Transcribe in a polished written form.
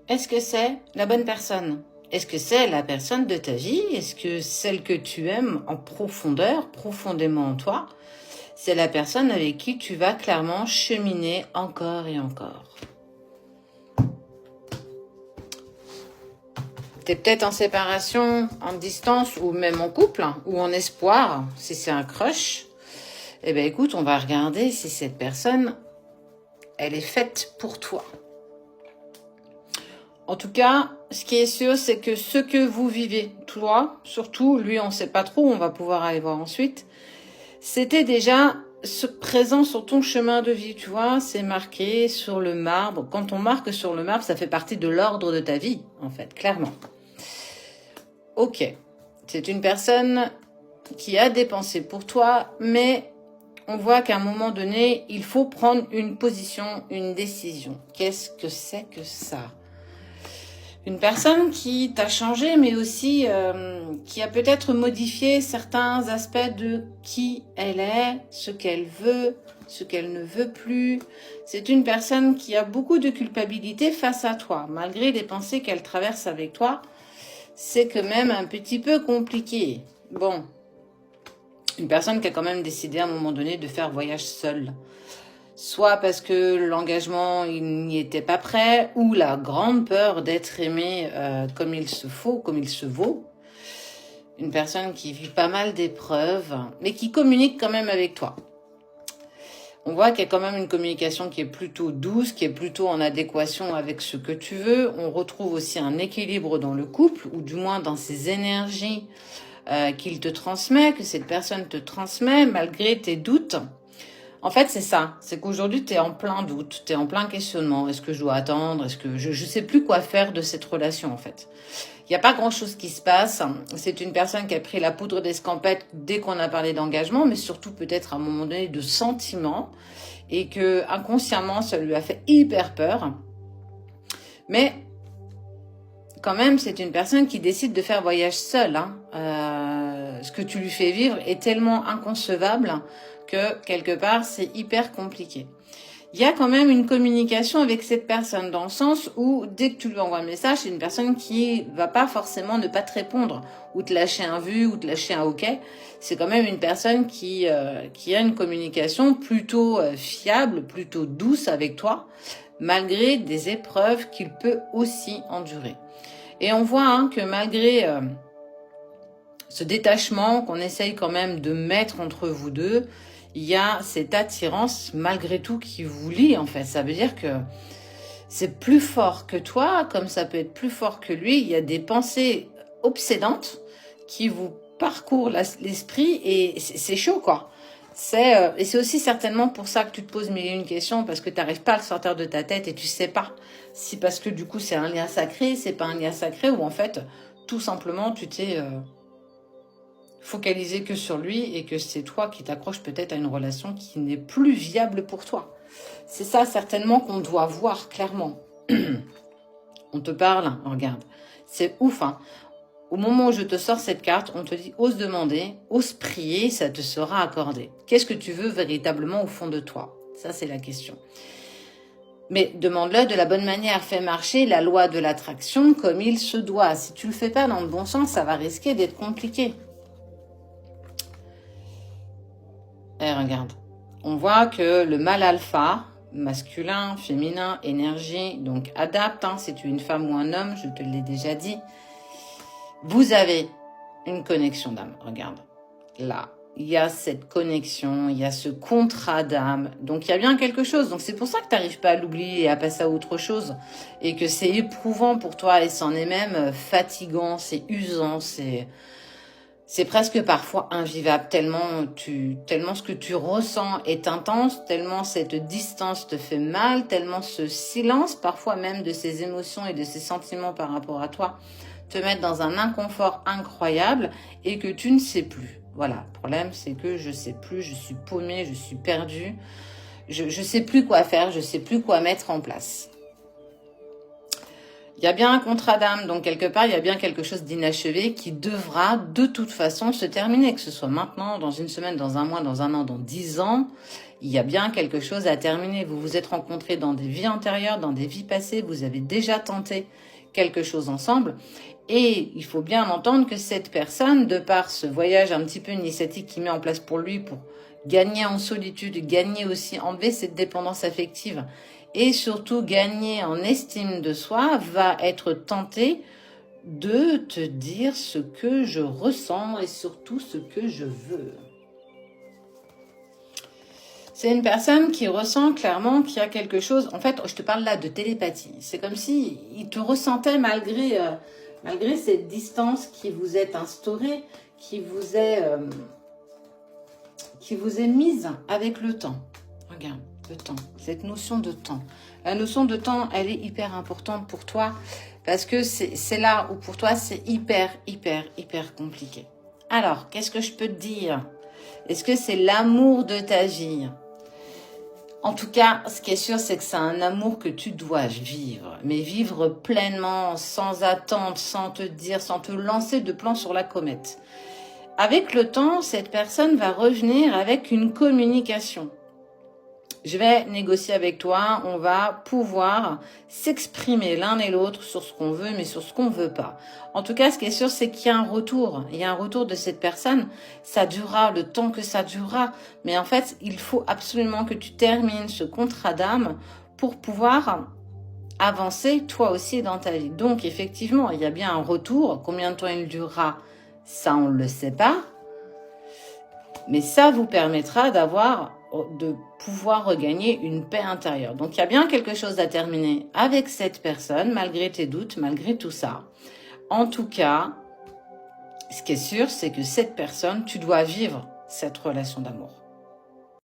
Est-ce que c'est la bonne personne? Est-ce que c'est la personne de ta vie? Est-ce que celle que tu aimes en profondeur, profondément en toi, c'est la personne avec qui tu vas clairement cheminer encore et encore? Tu es peut-être en séparation, en distance, ou même en couple, hein, ou en espoir, si c'est un crush. Eh bien écoute, on va regarder si cette personne, elle est faite pour toi. En tout cas, ce qui est sûr, c'est que ce que vous vivez, toi, surtout, lui, on ne sait pas trop, on va pouvoir aller voir ensuite, c'était déjà présent sur ton chemin de vie, tu vois, c'est marqué sur le marbre. Quand on marque sur le marbre, ça fait partie de l'ordre de ta vie, en fait, clairement. Ok, c'est une personne qui a dépensé pour toi, mais on voit qu'à un moment donné, il faut prendre une position, une décision. Qu'est-ce que c'est que ça? Une personne qui t'a changé, mais aussi qui a peut-être modifié certains aspects de qui elle est, ce qu'elle veut, ce qu'elle ne veut plus. C'est une personne qui a beaucoup de culpabilité face à toi, malgré les pensées qu'elle traverse avec toi. C'est quand même un petit peu compliqué. Bon, une personne qui a quand même décidé à un moment donné de faire voyage seule. Soit parce que l'engagement, il n'y était pas prêt, ou la grande peur d'être aimé comme il se faut, comme il se vaut. Une personne qui vit pas mal d'épreuves, mais qui communique quand même avec toi. On voit qu'il y a quand même une communication qui est plutôt douce, qui est plutôt en adéquation avec ce que tu veux. On retrouve aussi un équilibre dans le couple, ou du moins dans ses énergies qu'il te transmet, que cette personne te transmet, malgré tes doutes. En fait, c'est ça. C'est qu'aujourd'hui, tu es en plein doute, tu es en plein questionnement. Est-ce que je dois attendre? Est-ce que je ne sais plus quoi faire de cette relation, en fait. Il n'y a pas grand-chose qui se passe. C'est une personne qui a pris la poudre d'escampette dès qu'on a parlé d'engagement, mais surtout peut-être à un moment donné de sentiments, et que inconsciemment, ça lui a fait hyper peur. Mais quand même, c'est une personne qui décide de faire voyage seule. Ce que tu lui fais vivre est tellement inconcevable que quelque part, c'est hyper compliqué. Il y a quand même une communication avec cette personne, dans le sens où dès que tu lui envoies un message, c'est une personne qui va pas forcément ne pas te répondre, ou te lâcher un vu, ou te lâcher un ok. C'est quand même une personne qui a une communication plutôt fiable, plutôt douce avec toi, malgré des épreuves qu'il peut aussi endurer. Et on voit que malgré ce détachement qu'on essaye quand même de mettre entre vous deux, il y a cette attirance malgré tout qui vous lie, en fait. Ça veut dire que c'est plus fort que toi, comme ça peut être plus fort que lui. Il y a des pensées obsédantes qui vous parcourent l'esprit, et c'est chaud, quoi. Et c'est aussi certainement pour ça que tu te poses mille et une questions, parce que tu n'arrives pas à le sortir de ta tête et tu sais pas si parce que du coup c'est un lien sacré, c'est pas un lien sacré, ou en fait tout simplement tu t'es focalisé que sur lui et que c'est toi qui t'accroches peut-être à une relation qui n'est plus viable pour toi. C'est ça certainement qu'on doit voir clairement. On te parle, regarde, c'est ouf, hein. Au moment où je te sors cette carte, on te dit « ose demander, ose prier, ça te sera accordé ». Qu'est-ce que tu veux véritablement au fond de toi? Ça, c'est la question. Mais demande-le de la bonne manière, fais marcher la loi de l'attraction comme il se doit. Si tu ne le fais pas dans le bon sens, ça va risquer d'être compliqué. Et regarde, on voit que le mâle alpha, masculin, féminin, énergie, donc adapte, hein, si tu es une femme ou un homme, je te l'ai déjà dit. Vous avez une connexion d'âme, regarde, là, il y a cette connexion, il y a ce contrat d'âme, donc il y a bien quelque chose, donc c'est pour ça que tu n'arrives pas à l'oublier et à passer à autre chose, et que c'est éprouvant pour toi, et c'en est même fatigant, c'est usant, c'est presque parfois invivable, tellement ce que tu ressens est intense, tellement cette distance te fait mal, tellement ce silence, parfois même de ces émotions et de ces sentiments par rapport à toi, te mettent dans un inconfort incroyable et que tu ne sais plus. Voilà, le problème c'est que je sais plus, je suis paumée, je suis perdue, je sais plus quoi faire, je sais plus quoi mettre en place. Il y a bien un contrat d'âme, donc quelque part, il y a bien quelque chose d'inachevé qui devra de toute façon se terminer, que ce soit maintenant, dans une semaine, dans un mois, dans un an, dans 10 ans. il y a bien quelque chose à terminer. Vous vous êtes rencontrés dans des vies antérieures, dans des vies passées, vous avez déjà tenté quelque chose ensemble. Et il faut bien entendre que cette personne, de par ce voyage un petit peu initiatique qu'il met en place pour lui, pour gagner en solitude, gagner aussi, enlever cette dépendance affective, et surtout gagner en estime de soi, va être tenté de te dire ce que je ressens et surtout ce que je veux. C'est une personne qui ressent clairement qu'il y a quelque chose. En fait, je te parle là de télépathie. C'est comme si il te ressentait malgré cette distance qui vous est instaurée, qui vous est mise avec le temps. Regarde, le temps, cette notion de temps. La notion de temps, elle est hyper importante pour toi parce que c'est là où pour toi c'est hyper compliqué. Alors, qu'est-ce que je peux te dire? Est-ce que c'est l'amour de ta vie? En tout cas, ce qui est sûr, c'est que c'est un amour que tu dois vivre. Mais vivre pleinement, sans attente, sans te dire, sans te lancer de plan sur la comète. Avec le temps, cette personne va revenir avec une communication. Je vais négocier avec toi, on va pouvoir s'exprimer l'un et l'autre sur ce qu'on veut, mais sur ce qu'on veut pas. En tout cas, ce qui est sûr, c'est qu'il y a un retour. Il y a un retour de cette personne. Ça durera le temps que ça durera. Mais en fait, il faut absolument que tu termines ce contrat d'âme pour pouvoir avancer toi aussi dans ta vie. Donc, effectivement, il y a bien un retour. Combien de temps il durera, ça, on ne le sait pas. Mais ça vous permettra de pouvoir regagner une paix intérieure. Donc, il y a bien quelque chose à terminer avec cette personne, malgré tes doutes, malgré tout ça. En tout cas, ce qui est sûr, c'est que cette personne, tu dois vivre cette relation d'amour.